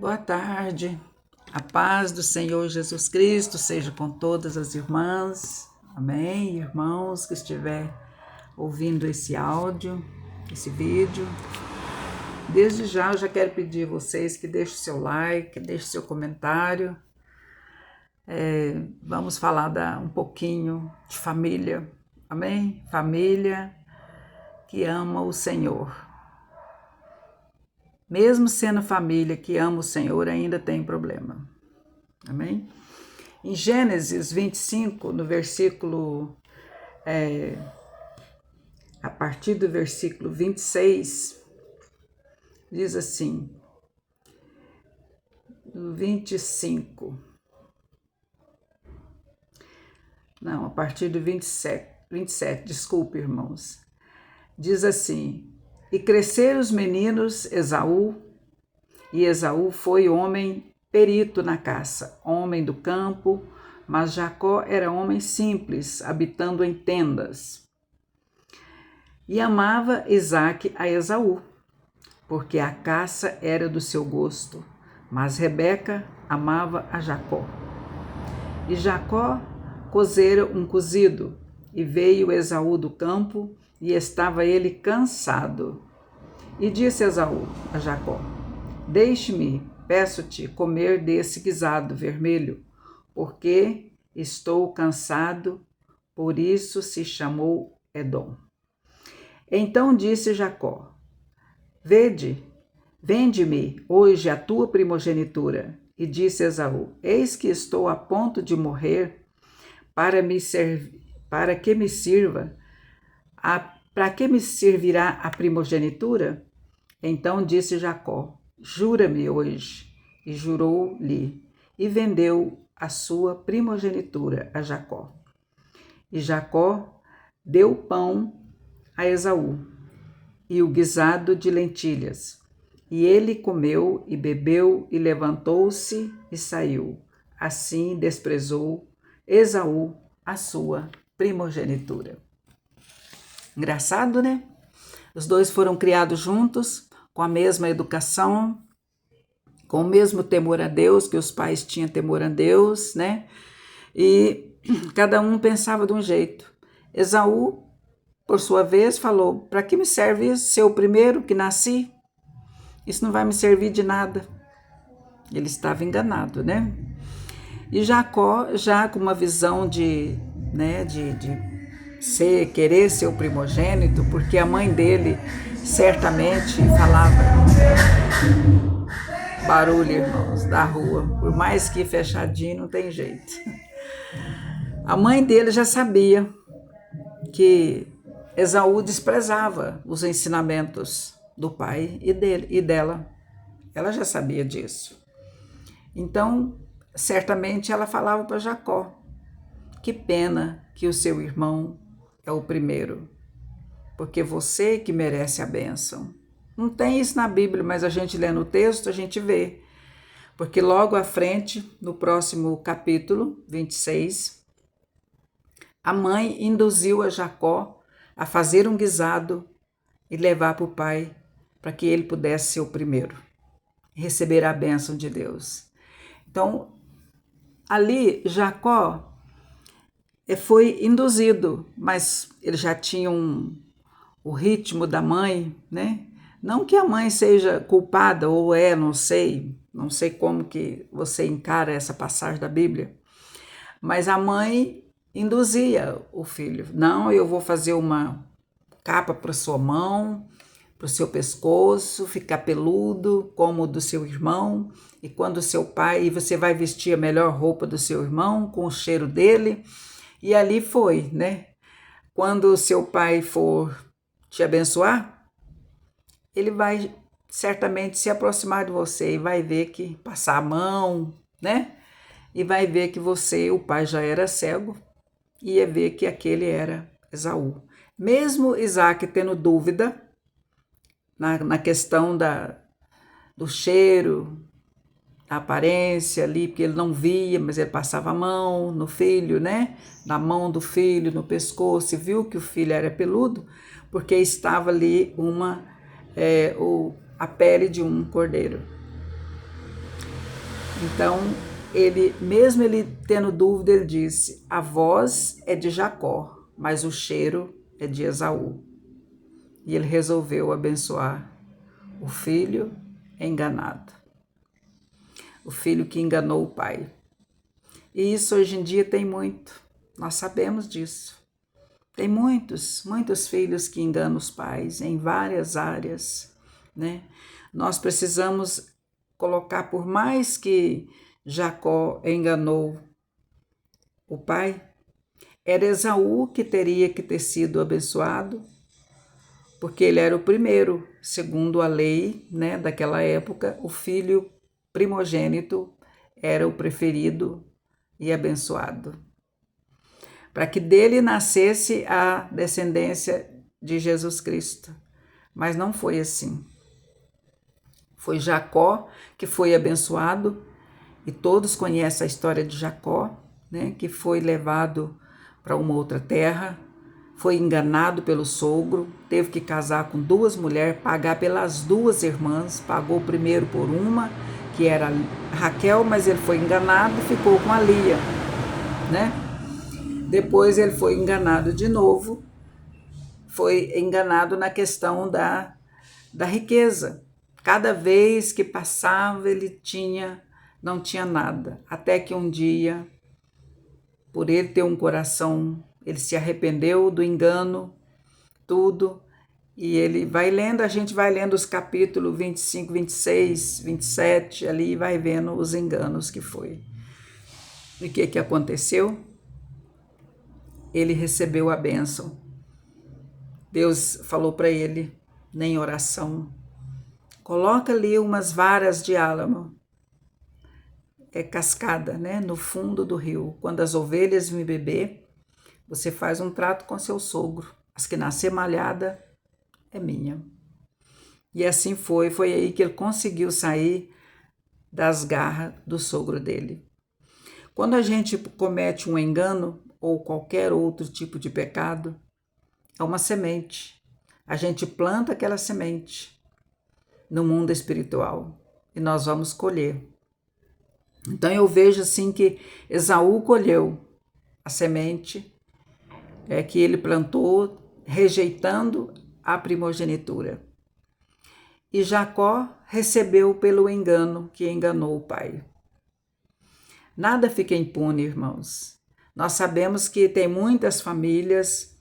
Boa tarde, a paz do Senhor Jesus Cristo seja com todas as irmãs, amém? Irmãos que estiver ouvindo esse áudio, esse vídeo. Desde já eu já quero pedir a vocês que deixem seu like, deixem seu comentário. Vamos falar um pouquinho de família, amém? Família que ama o Senhor. Mesmo sendo família que ama o Senhor, ainda tem problema. Amém? Em Gênesis 25, no versículo, a partir do versículo 26, diz assim, no 25, não, a partir do 27, desculpe, irmãos, diz assim: E cresceram os meninos Esaú, e Esaú foi homem perito na caça, homem do campo, mas Jacó era homem simples, habitando em tendas. E amava Isaque a Esaú, porque a caça era do seu gosto, mas Rebeca amava a Jacó. E Jacó cozera um cozido, e veio Esaú do campo, e estava ele cansado. E disse Esaú a Jacó: Deixe-me, peço-te, comer desse guisado vermelho, porque estou cansado, por isso se chamou Edom. Então disse Jacó: Vende-me hoje a tua primogenitura. E disse Esaú: Eis que estou a ponto de morrer, para que me servirá a primogenitura? Então disse Jacó: Jura-me hoje. E jurou-lhe, e vendeu a sua primogenitura a Jacó. E Jacó deu pão a Esaú, e o guisado de lentilhas. E ele comeu e bebeu, e levantou-se e saiu. Assim desprezou Esaú a sua primogenitura. Engraçado, né? Os dois foram criados juntos, com a mesma educação, com o mesmo temor a Deus, que os pais tinham temor a Deus, né? E cada um pensava de um jeito. Esaú, por sua vez, falou: Para que me serve isso? Ser o primeiro que nasci? Isso não vai me servir de nada. Ele estava enganado, né? E Jacó, já com uma visão de querer ser o primogênito, porque a mãe dele certamente falava. Barulho, irmãos, da rua. Por mais que fechadinho, não tem jeito. A mãe dele já sabia que Esaú desprezava os ensinamentos do pai e dela. Ela já sabia disso. Então, certamente ela falava para Jacó: Que pena que o seu irmão é o primeiro, porque você que merece a bênção. Não tem isso na Bíblia, mas a gente lê no texto, a gente vê. Porque logo à frente, no próximo capítulo 26, a mãe induziu a Jacó a fazer um guisado e levar para o pai, para que ele pudesse ser o primeiro, receber a bênção de Deus. Então, ali Jacó foi induzido, mas ele já tinha o ritmo da mãe, né? Não que a mãe seja culpada, ou não sei como que você encara essa passagem da Bíblia, mas a mãe induzia o filho: Não, eu vou fazer uma capa para sua mão, para o seu pescoço, ficar peludo, como o do seu irmão, e quando o seu pai, você vai vestir a melhor roupa do seu irmão, com o cheiro dele. E ali foi, né? Quando o seu pai for te abençoar, ele vai certamente se aproximar de você e vai ver que passar a mão, né? E vai ver que o pai já era cego, e ia ver que aquele era Esaú. Mesmo Isaque tendo dúvida na questão do cheiro, da aparência ali, porque ele não via, mas ele passava a mão no filho, né? Na mão do filho, no pescoço, e viu que o filho era peludo, porque estava ali a pele de um cordeiro. Então, mesmo ele tendo dúvida, ele disse: a voz é de Jacó, mas o cheiro é de Esaú. E ele resolveu abençoar o filho enganado, o filho que enganou o pai. E isso hoje em dia tem muito, nós sabemos disso. Tem muitos filhos que enganam os pais em várias áreas, né? Nós precisamos colocar, por mais que Jacó enganou o pai, era Esaú que teria que ter sido abençoado, porque ele era o primeiro, segundo a lei, né, daquela época, o filho primogênito era o preferido e abençoado, para que dele nascesse a descendência de Jesus Cristo. Mas não foi assim. Foi Jacó que foi abençoado, e todos conhecem a história de Jacó, né, que foi levado para uma outra terra, foi enganado pelo sogro, teve que casar com duas mulheres, pagar pelas duas irmãs, pagou primeiro por uma, que era Raquel, mas ele foi enganado e ficou com a Lia, né? Depois ele foi enganado de novo, foi enganado na questão da riqueza. Cada vez que passava, ele não tinha nada. Até que um dia, por ele ter um coração, ele se arrependeu do engano, tudo. E ele vai lendo, a gente vai lendo os capítulos 25, 26, 27, ali, e vai vendo os enganos que foi. E o que aconteceu? Ele recebeu a bênção. Deus falou para ele, em oração: coloca ali umas varas de álamo, cascada, né, no fundo do rio. Quando as ovelhas me beber, você faz um trato com seu sogro. As que nascer malhada é minha. E assim foi aí que ele conseguiu sair das garras do sogro dele. Quando a gente comete um engano ou qualquer outro tipo de pecado, é uma semente. A gente planta aquela semente no mundo espiritual e nós vamos colher. Então eu vejo assim que Esaú colheu a semente que ele plantou, rejeitando a primogenitura. E Jacó recebeu pelo engano que enganou o pai. Nada fica impune, irmãos. Nós sabemos que tem muitas famílias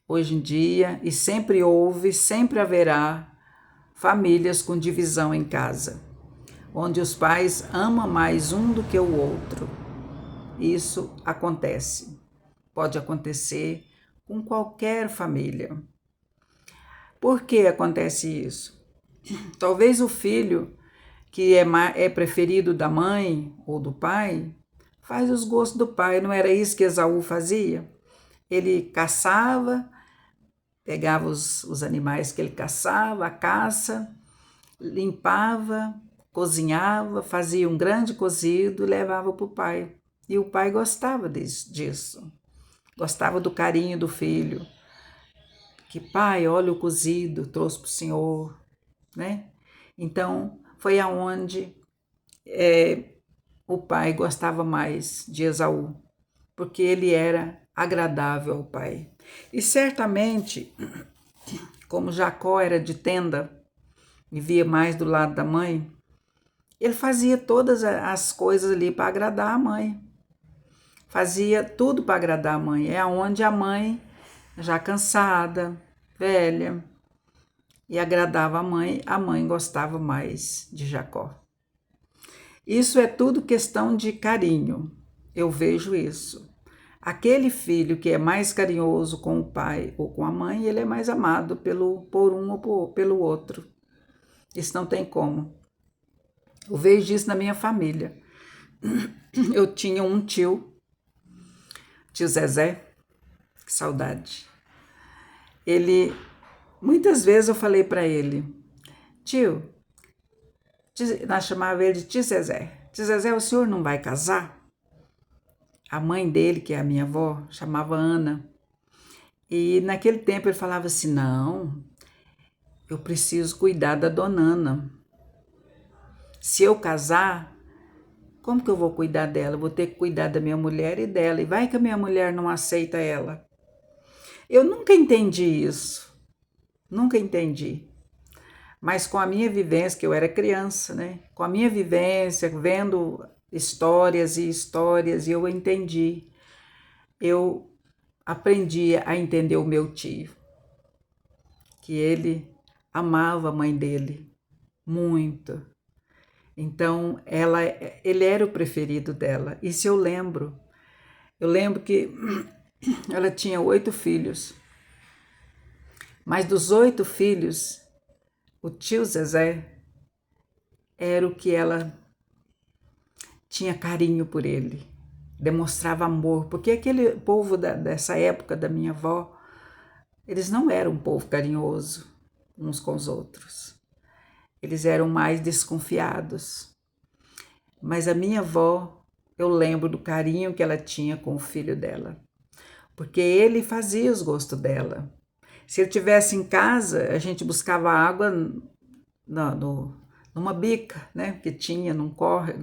hoje em dia, e sempre houve, sempre haverá famílias com divisão em casa, onde os pais amam mais um do que o outro. Isso acontece. Pode acontecer com qualquer família. Por que acontece isso? Talvez o filho que é preferido da mãe ou do pai faz os gostos do pai. Não era isso que Esaú fazia? Ele caçava, pegava os animais que ele caçava, a caça, limpava, cozinhava, fazia um grande cozido e levava para o pai. E o pai gostava disso, gostava do carinho do filho. Que pai, olha o cozido, trouxe para o senhor, né? Então, foi aonde o pai gostava mais de Esaú, porque ele era agradável ao pai. E certamente, como Jacó era de tenda, vivia mais do lado da mãe, ele fazia todas as coisas ali para agradar a mãe. Fazia tudo para agradar a mãe. É aonde a mãe, já cansada, velha, e agradava a mãe gostava mais de Jacó. Isso é tudo questão de carinho. Eu vejo isso. Aquele filho que é mais carinhoso com o pai ou com a mãe, ele é mais amado por um ou pelo outro. Isso não tem como. Eu vejo isso na minha família. Eu tinha um tio Zezé, que saudade. Muitas vezes eu falei para ele: tio, nós chamávamos ele de tio Zezé. Tio Zezé, o senhor não vai casar? A mãe dele, que é a minha avó, chamava Ana. E naquele tempo ele falava assim: não, eu preciso cuidar da dona Ana. Se eu casar, Como que eu vou cuidar dela? Eu vou ter que cuidar da minha mulher e dela. E vai que a minha mulher não aceita ela. Eu nunca entendi isso. Nunca entendi. Mas com a minha vivência, que eu era criança, né? Com a minha vivência, vendo histórias e histórias, eu entendi. Eu aprendi a entender o meu tio, que ele amava a mãe dele muito. Então, ele era o preferido dela. Isso eu lembro. Eu lembro que ela tinha 8 filhos. Mas dos 8 filhos, o tio Zezé era o que ela tinha carinho por ele, demonstrava amor, porque aquele povo dessa época da minha avó, eles não eram um povo carinhoso uns com os outros. Eles eram mais desconfiados. Mas a minha avó, eu lembro do carinho que ela tinha com o filho dela, porque ele fazia os gostos dela. Se ele estivesse em casa, a gente buscava água numa bica, né, que tinha num corre,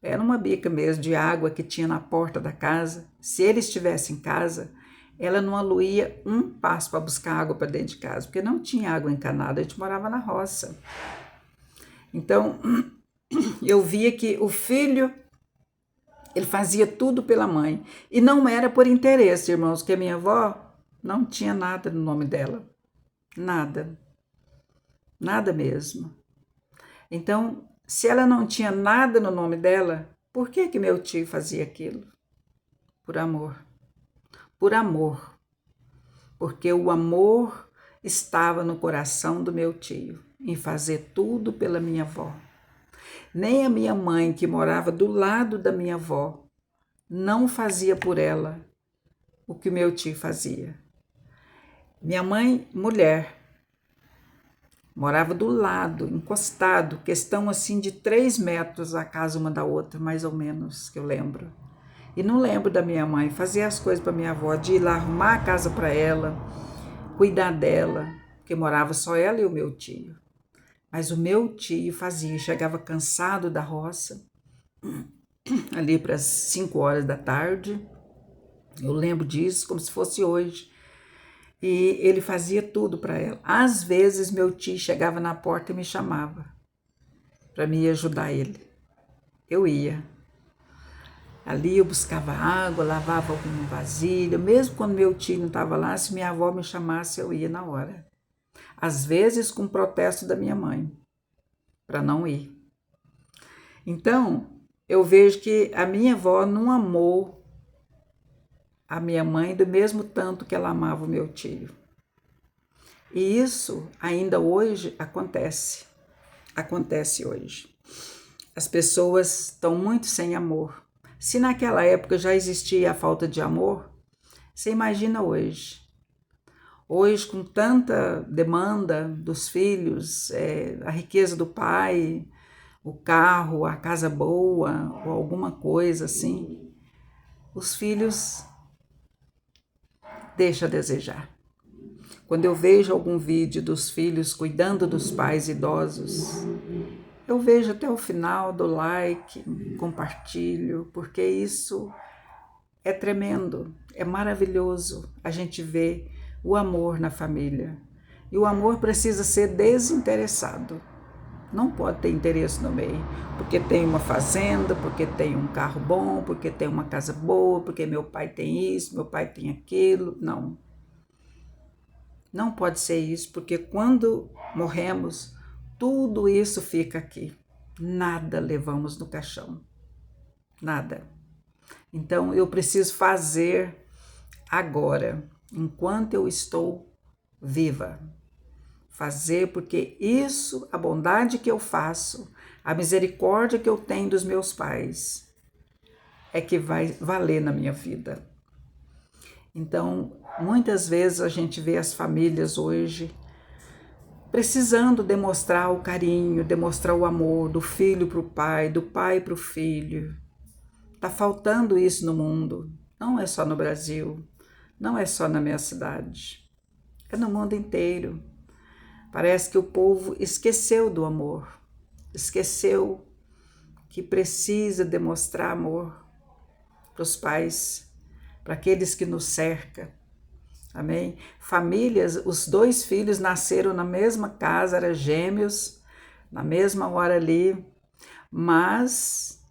era uma bica mesmo de água que tinha na porta da casa. Se ele estivesse em casa, ela não aluía um passo para buscar água para dentro de casa, porque não tinha água encanada, a gente morava na roça. Então, eu via que o filho, ele fazia tudo pela mãe. E não era por interesse, irmãos, que a minha avó não tinha nada no nome dela. Nada. Nada mesmo. Então, se ela não tinha nada no nome dela, por que meu tio fazia aquilo? Por amor. Por amor. Porque o amor estava no coração do meu tio, em fazer tudo pela minha avó. Nem a minha mãe, que morava do lado da minha avó, não fazia por ela o que meu tio fazia. Minha mãe, mulher, morava do lado, encostado, questão assim de 3 metros a casa uma da outra, mais ou menos, que eu lembro. E não lembro da minha mãe fazer as coisas para minha avó, de ir lá arrumar a casa para ela, cuidar dela, porque morava só ela e o meu tio. Mas o meu tio fazia, chegava cansado da roça, ali para as 5 horas da tarde, eu lembro disso como se fosse hoje, e ele fazia tudo para ela. Às vezes meu tio chegava na porta e me chamava para me ajudar ele. Eu ia. Ali eu buscava água, lavava alguma vasilha, mesmo quando meu tio não estava lá, se minha avó me chamasse, eu ia na hora. Às vezes com protesto da minha mãe, para não ir. Então, eu vejo que a minha avó não amou a minha mãe do mesmo tanto que ela amava o meu tio. E isso ainda hoje acontece. Acontece hoje. As pessoas estão muito sem amor. Se naquela época já existia a falta de amor, você imagina hoje. Hoje, com tanta demanda dos filhos, a riqueza do pai, o carro, a casa boa, ou alguma coisa assim, os filhos deixam a desejar. Quando eu vejo algum vídeo dos filhos cuidando dos pais idosos, eu vejo até o final, dou like, compartilho, porque isso é tremendo, é maravilhoso a gente ver o amor na família. E o amor precisa ser desinteressado. Não pode ter interesse no meio, porque tem uma fazenda, porque tem um carro bom, porque tem uma casa boa, porque meu pai tem isso, meu pai tem aquilo. Não. Não pode ser isso, porque quando morremos, tudo isso fica aqui. Nada levamos no caixão. Nada. Então, eu preciso fazer agora, enquanto eu estou viva. Fazer, porque isso, a bondade que eu faço, a misericórdia que eu tenho dos meus pais, é que vai valer na minha vida. Então, muitas vezes a gente vê as famílias hoje precisando demonstrar o carinho, demonstrar o amor do filho para o pai, do pai para o filho. Está faltando isso no mundo. Não é só no Brasil, não é só na minha cidade, é no mundo inteiro. Parece que o povo esqueceu do amor, esqueceu que precisa demonstrar amor para os pais, para aqueles que nos cercam. Amém? Famílias, os 2 filhos nasceram na mesma casa, eram gêmeos, na mesma hora ali, mas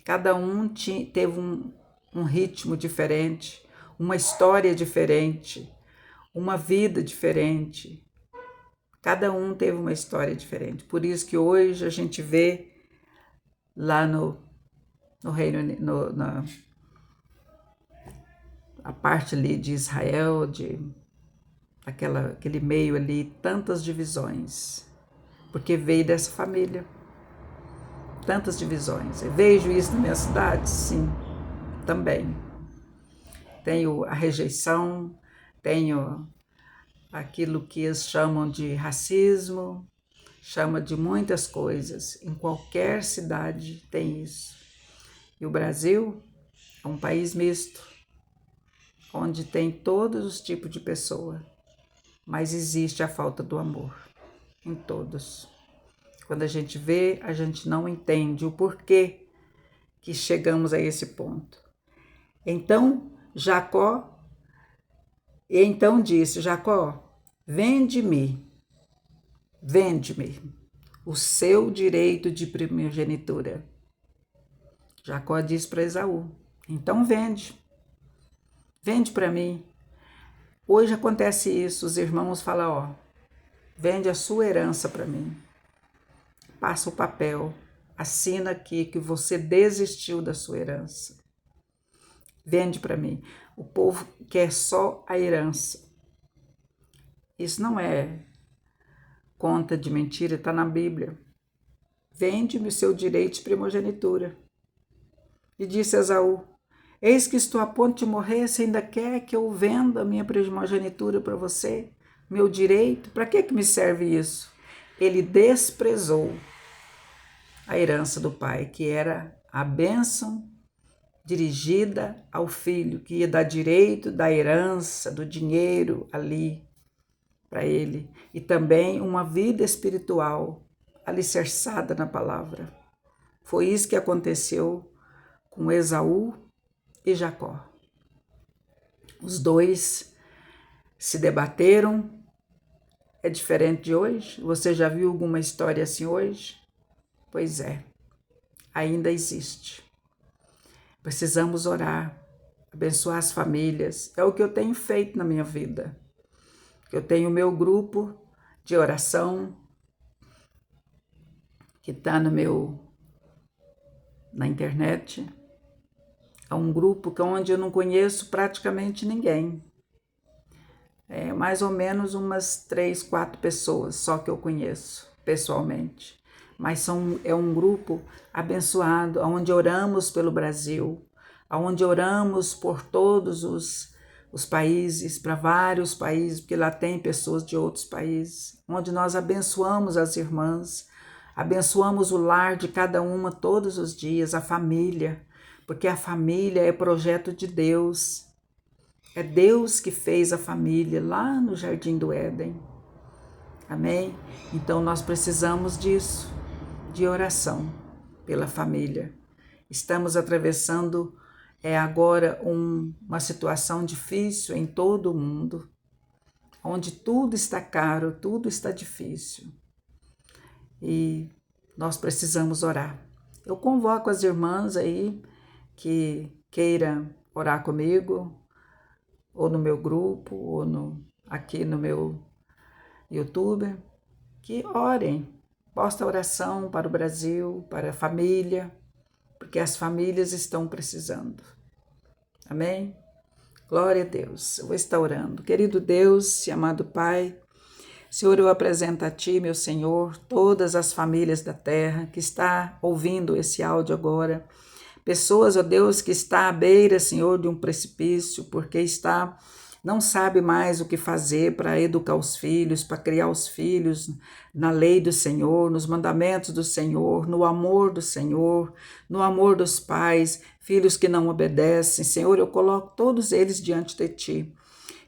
cada um teve um ritmo diferente, uma história diferente, uma vida diferente. Cada um teve uma história diferente. Por isso que hoje a gente vê lá no Reino Unido, a parte ali de Israel, aquele meio ali, tantas divisões, porque veio dessa família, tantas divisões. Eu vejo isso na minha cidade? Sim, também. Tenho a rejeição, tenho aquilo que eles chamam de racismo, chama de muitas coisas. Em qualquer cidade tem isso. E o Brasil é um país misto, onde tem todos os tipos de pessoa, mas existe a falta do amor em todos. Quando a gente vê, a gente não entende o porquê que chegamos a esse ponto. Então disse Jacó, vende-me o seu direito de primogenitura. Jacó disse para Esaú, então vende para mim. Hoje acontece isso, os irmãos falam, vende a sua herança para mim, passa o papel, assina aqui que você desistiu da sua herança, vende para mim. O povo quer só a herança. Isso não é conta de mentira, está na Bíblia. Vende-me o seu direito de primogenitura. E disse Esaú, eis que estou a ponto de morrer, você ainda quer que eu venda a minha primogenitura para você? Meu direito? Para que me serve isso? Ele desprezou a herança do pai, que era a bênção dirigida ao filho, que ia dar direito da herança, do dinheiro ali para ele, e também uma vida espiritual alicerçada na palavra. Foi isso que aconteceu com Esaú e Jacó. Os 2 se debateram. É diferente de hoje? Você já viu alguma história assim hoje? Pois é, ainda existe. Precisamos orar, abençoar as famílias. É o que eu tenho feito na minha vida. Eu tenho o meu grupo de oração, que está na internet. É um grupo onde eu não conheço praticamente ninguém. É mais ou menos umas 3, 4 pessoas só que eu conheço pessoalmente. Mas é um grupo abençoado, onde oramos pelo Brasil, onde oramos por todos os países, para vários países, porque lá tem pessoas de outros países, onde nós abençoamos as irmãs, abençoamos o lar de cada uma todos os dias, a família, porque a família é projeto de Deus. É Deus que fez a família lá no Jardim do Éden. Amém? Então nós precisamos disso, de oração pela família. Estamos atravessando agora uma situação difícil em todo o mundo, onde tudo está caro, tudo está difícil. E nós precisamos orar. Eu convoco as irmãs aí que queiram orar comigo, ou no meu grupo, ou aqui no meu YouTube, que orem, posta oração para o Brasil, para a família, porque as famílias estão precisando. Amém? Glória a Deus. Eu vou estar orando. Querido Deus e amado Pai, Senhor, eu apresento a Ti, meu Senhor, todas as famílias da terra que está ouvindo esse áudio agora. Pessoas, ó Deus, que está à beira, Senhor, de um precipício, porque não sabe mais o que fazer para educar os filhos, para criar os filhos na lei do Senhor, nos mandamentos do Senhor, no amor do Senhor, no amor dos pais, filhos que não obedecem. Senhor, eu coloco todos eles diante de Ti.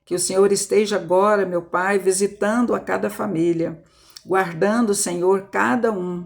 Que o Senhor esteja agora, meu Pai, visitando a cada família, guardando, Senhor, cada um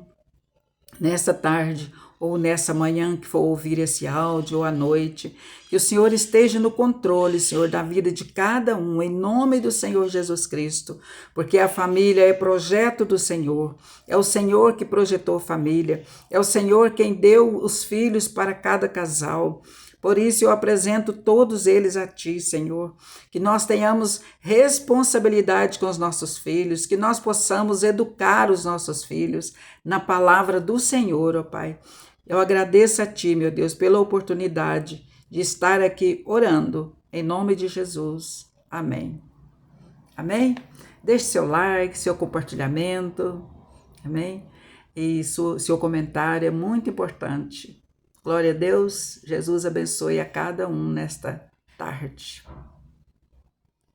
nessa tarde, ou nessa manhã que for ouvir esse áudio, ou à noite, que o Senhor esteja no controle, Senhor, da vida de cada um, em nome do Senhor Jesus Cristo, porque a família é projeto do Senhor, é o Senhor que projetou a família, é o Senhor quem deu os filhos para cada casal. Por isso eu apresento todos eles a Ti, Senhor, que nós tenhamos responsabilidade com os nossos filhos, que nós possamos educar os nossos filhos na palavra do Senhor, ó Pai. Eu agradeço a Ti, meu Deus, pela oportunidade de estar aqui orando, em nome de Jesus. Amém. Amém? Deixe seu like, seu compartilhamento, amém? E seu comentário é muito importante. Glória a Deus, Jesus abençoe a cada um nesta tarde.